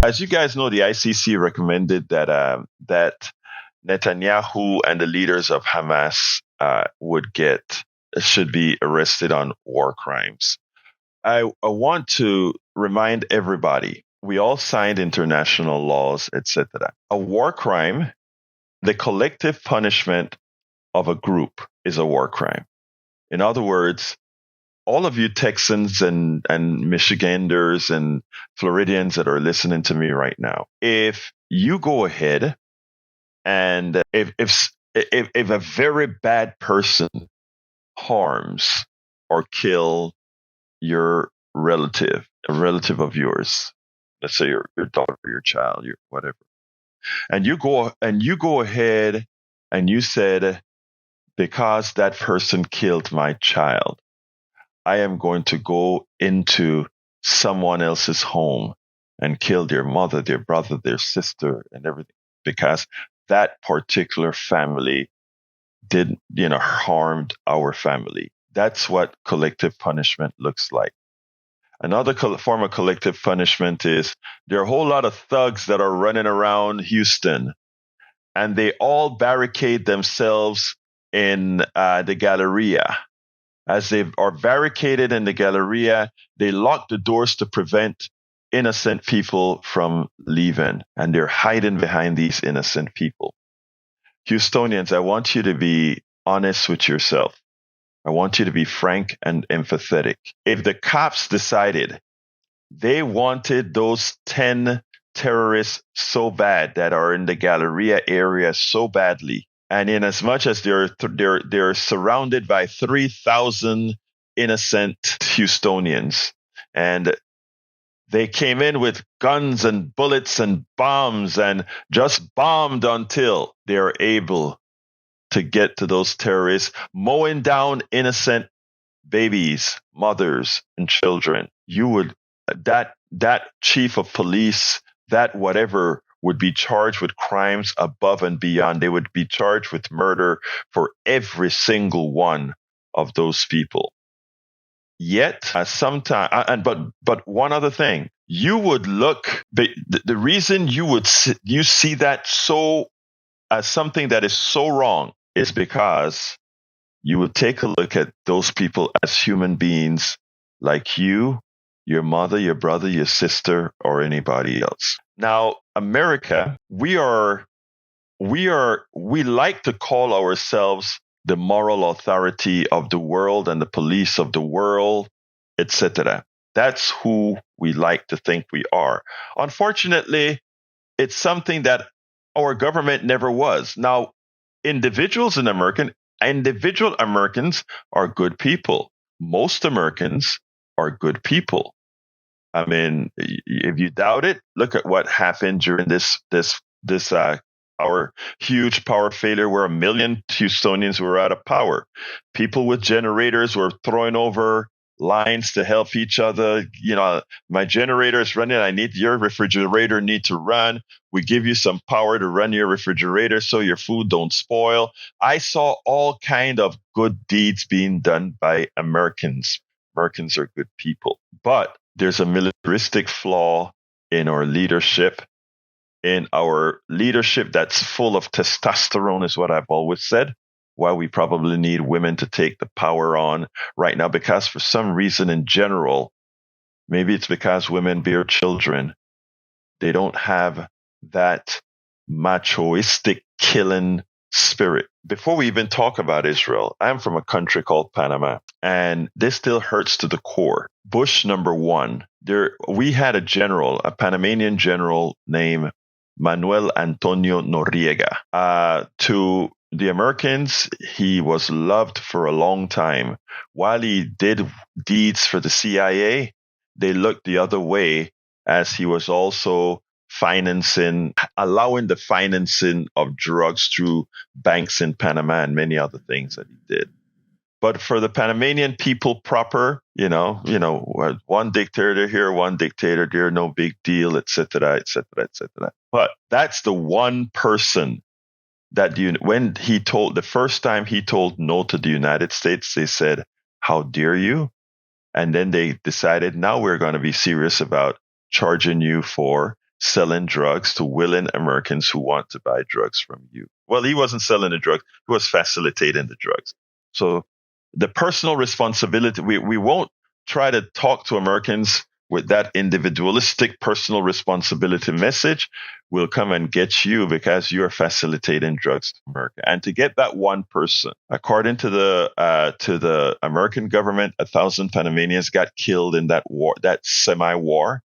As you guys know, the ICC recommended that Netanyahu and the leaders of Hamas should be arrested on war crimes. I want to remind everybody, we all signed international laws, etc. A war crime, the collective punishment of a group, is a war crime. In other words, all of you Texans and Michiganders and Floridians that are listening to me right now, if you go ahead and if a very bad person harms or kill your relative, a relative of yours, let's say your daughter, your child, your whatever, and you go ahead and you said, because that person killed my child, I am going to go into someone else's home and kill their mother, their brother, their sister, and everything, because that particular family harmed our family. That's what collective punishment looks like. Another form of collective punishment is there are a whole lot of thugs that are running around Houston, and they all barricade themselves in the Galleria. As they are barricaded in the Galleria, they lock the doors to prevent innocent people from leaving, and they're hiding behind these innocent people. Houstonians, I want you to be honest with yourself. I want you to be frank and empathetic. If the cops decided they wanted those 10 terrorists so bad that are in the Galleria area so badly, and in as much as they're surrounded by 3,000 innocent Houstonians, and they came in with guns and bullets and bombs and just bombed until they are able to get to those terrorists, mowing down innocent babies, mothers, and children. That chief of police, that whatever, would be charged with crimes above and beyond. They would be charged with murder for every single one of those people. Yet, but one other thing, you would look. The reason you see that so as something that is so wrong is because you would take a look at those people as human beings like you, your mother, your brother, your sister, or anybody else. Now, America, we like to call ourselves the moral authority of the world and the police of the world, etc. That's who we like to think we are. Unfortunately, it's something that our government never was. Now, individual Americans are good people. Most Americans are good people. I mean, if you doubt it, look at what happened during this our huge power failure, where 1 million Houstonians were out of power. People with generators were throwing over lines to help each other. My generator is running. I need your refrigerator need to run. We give you some power to run your refrigerator so your food don't spoil. I saw all kind of good deeds being done by Americans. Americans are good people, but there's a militaristic flaw in our leadership. In our leadership that's full of testosterone is what I've always said. Why we probably need women to take the power on right now, because for some reason in general, maybe it's because women bear children, they don't have that machoistic killing spirit. Before we even talk about Israel, I'm from a country called Panama, and this still hurts to the core. Bush number one, we had a Panamanian general named Manuel Antonio Noriega. To the Americans, he was loved for a long time. While he did deeds for the CIA, they looked the other way, as he was also allowing the financing of drugs through banks in Panama and many other things that he did. But for the Panamanian people proper, one dictator here, one dictator there, no big deal, etc., etc., etc. But that's the one person that when the first time he told no to the United States, they said, "How dare you?" And then they decided, now we're going to be serious about charging you for selling drugs to willing Americans who want to buy drugs from you. Well, he wasn't selling the drugs, he was facilitating the drugs. So the personal responsibility, we won't try to talk to Americans with that individualistic personal responsibility message. We'll come and get you because you're facilitating drugs to America. And to get that one person, according to the American government, 1,000 Panamanians got killed in that war, that semi-war.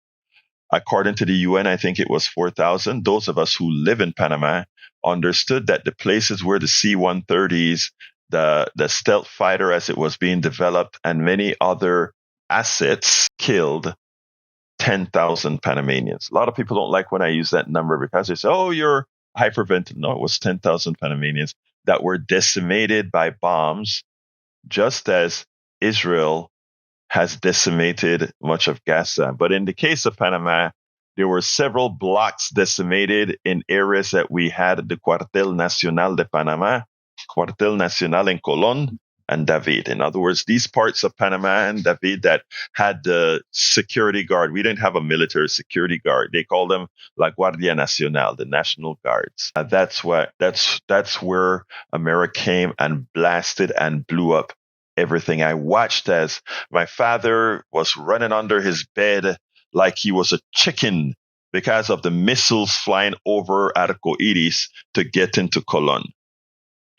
According to the UN, I think it was 4,000. Those of us who live in Panama understood that the places where the C-130s, the stealth fighter as it was being developed, and many other assets killed 10,000 Panamanians. A lot of people don't like when I use that number because they say, oh, you're hyperventilating. No, it was 10,000 Panamanians that were decimated by bombs, just as Israel has decimated much of Gaza. But in the case of Panama, there were several blocks decimated in areas that we had the Cuartel Nacional de Panama, Cuartel Nacional in Colón, and David. In other words, these parts of Panama and David that had the security guard. We didn't have a military security guard. They called them La Guardia Nacional, the National Guards. That's where America came and blasted and blew up everything. I watched as my father was running under his bed like he was a chicken because of the missiles flying over Arcoiris to get into Colón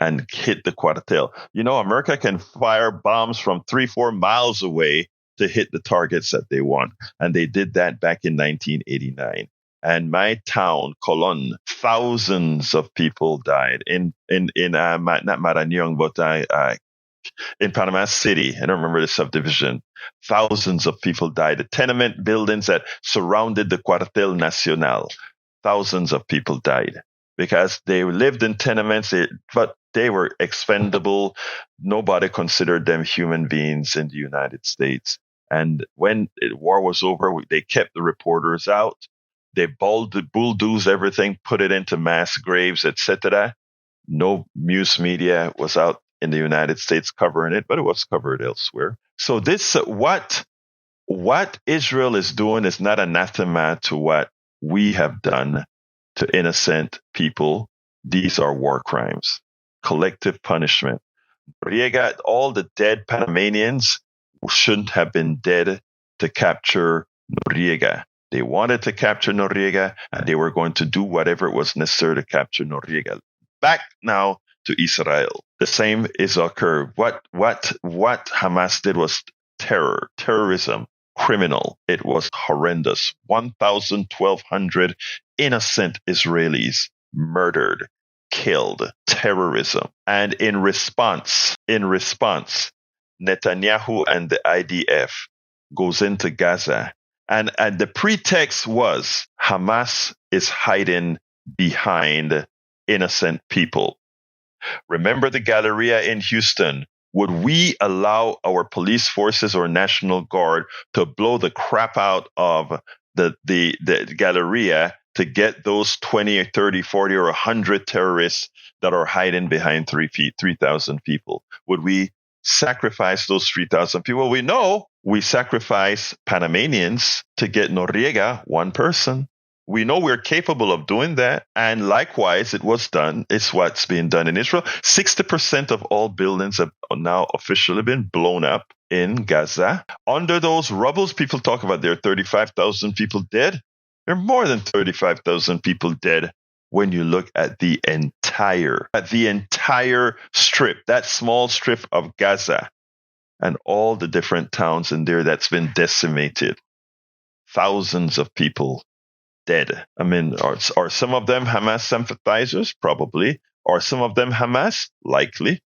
and hit the Cuartel. You know, America can fire bombs from 3-4 miles away to hit the targets that they want. And they did that back in 1989. And my town, Colón, thousands of people died in not Marañón, but in Panama City. I don't remember the subdivision. Thousands of people died. The tenement buildings that surrounded the Cuartel Nacional, thousands of people died because they lived in tenements, but they were expendable. Nobody considered them human beings in the United States. And when the war was over, they kept the reporters out. They bulldozed everything, put it into mass graves, etc. No news media was out in the United States covering it, but it was covered elsewhere. So this, what Israel is doing is not anathema to what we have done to innocent people. These are war crimes, collective punishment. Noriega, all the dead Panamanians shouldn't have been dead to capture Noriega. They wanted to capture Noriega, and they were going to do whatever was necessary to capture Noriega. Back now to Israel. The same is occurred. What Hamas did was terrorism, criminal. It was horrendous. 1,200 innocent Israelis murdered, killed, terrorism. And in response, Netanyahu and the IDF goes into Gaza. And the pretext was Hamas is hiding behind innocent people. Remember the Galleria in Houston? Would we allow our police forces or National Guard to blow the crap out of the Galleria to get those 20 or 30, 40 or 100 terrorists that are hiding behind 3,000 people? Would we sacrifice those 3,000 people? We know we sacrifice Panamanians to get Noriega, one person. We know we're capable of doing that. And likewise, it was done. It's what's being done in Israel. 60% of all buildings have now officially been blown up in Gaza. Under those rubbles, people talk about there are 35,000 people dead. There are more than 35,000 people dead when you look at the entire strip, that small strip of Gaza and all the different towns in there that's been decimated. Thousands of people dead. I mean, are some of them Hamas sympathizers? Probably. Are some of them Hamas? Likely.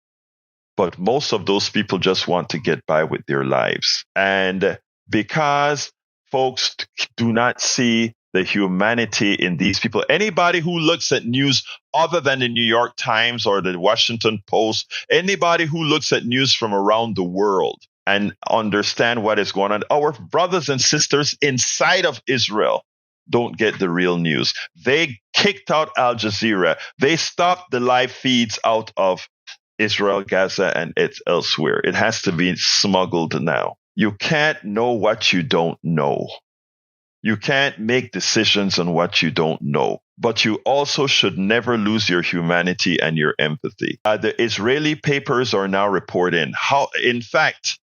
But most of those people just want to get by with their lives. And because folks do not see the humanity in these people, anybody who looks at news other than the New York Times or the Washington Post, anybody who looks at news from around the world and understand what is going on, our brothers and sisters inside of Israel don't get the real news. They kicked out Al Jazeera. They stopped the live feeds out of Israel, Gaza, and it's elsewhere. It has to be smuggled now. You can't know what you don't know. You can't make decisions on what you don't know. But you also should never lose your humanity and your empathy. The Israeli papers are now reporting how, in fact,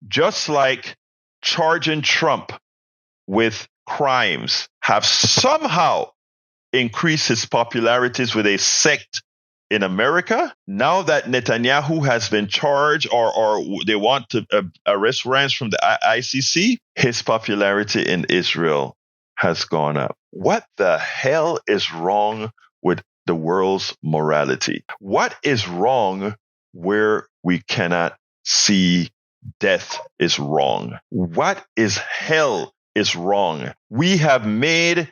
just like charging Trump with crimes have somehow increased his popularities with a sect in America, now that Netanyahu has been charged or they want to arrest Warrants from the ICC, his popularity in Israel has gone up. What the hell is wrong with the world's morality? What is wrong where we cannot see death is wrong? What is hell is wrong? We have made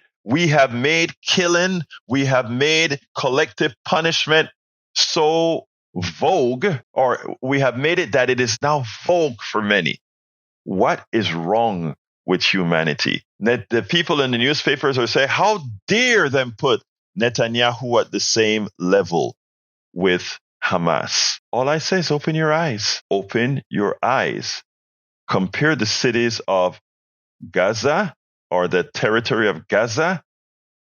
killing, we have made collective punishment so vogue, or we have made it that it is now vogue for many. What is wrong with humanity? The people in the newspapers are saying, how dare them put Netanyahu at the same level with Hamas? All I say is open your eyes. Open your eyes. Compare the cities of Gaza or the territory of Gaza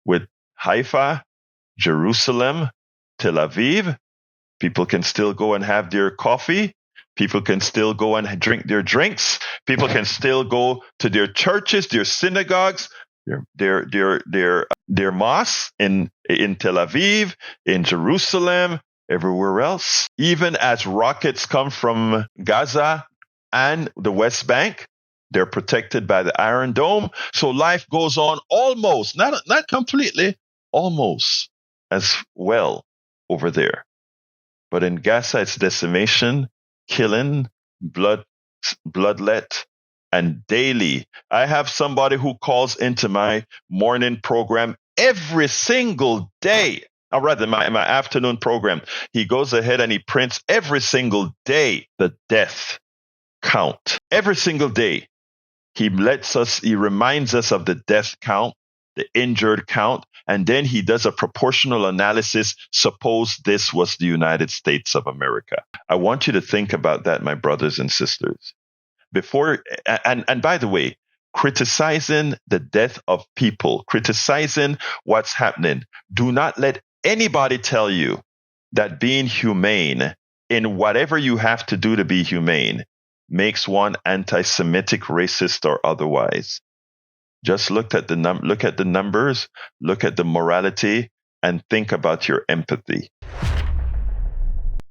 with Haifa, Jerusalem, Tel Aviv. People can still go and have their coffee. People can still go and drink their drinks. People can still go to their churches, their synagogues, their mosques in Tel Aviv, in Jerusalem, everywhere else. Even as rockets come from Gaza and the West Bank, they're protected by the Iron Dome. So life goes on almost, not completely, almost as well over there. But in Gaza, it's decimation, killing, bloodlet, and daily. I have somebody who calls into my morning program every single day. Or rather, my afternoon program. He goes ahead and he prints every single day the death count. Every single day. He reminds us of the death count, the injured count, and then he does a proportional analysis. Suppose this was the United States of America. I want you to think about that, my brothers and sisters. And by the way, criticizing the death of people, criticizing what's happening, do not let anybody tell you that being humane in whatever you have to do to be humane makes one anti-Semitic, racist, or otherwise. Just look at the numbers, look at the morality, and think about your empathy.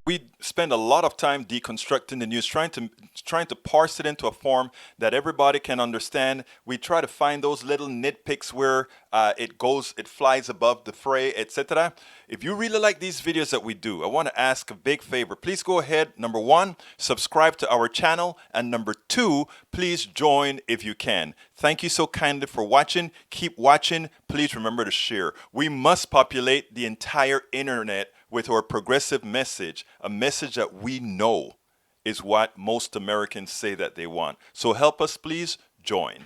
We spend a lot of time deconstructing the news, trying to parse it into a form that everybody can understand. We try to find those little nitpicks where it flies above the fray, etc. If you really like these videos that we do, I want to ask a big favor. Please go ahead. Number one, subscribe to our channel. And number two, please join if you can. Thank you so kindly for watching. Keep watching. Please remember to share. We must populate the entire internet with our progressive message, a message that we know is what most Americans say that they want. So help us, please join.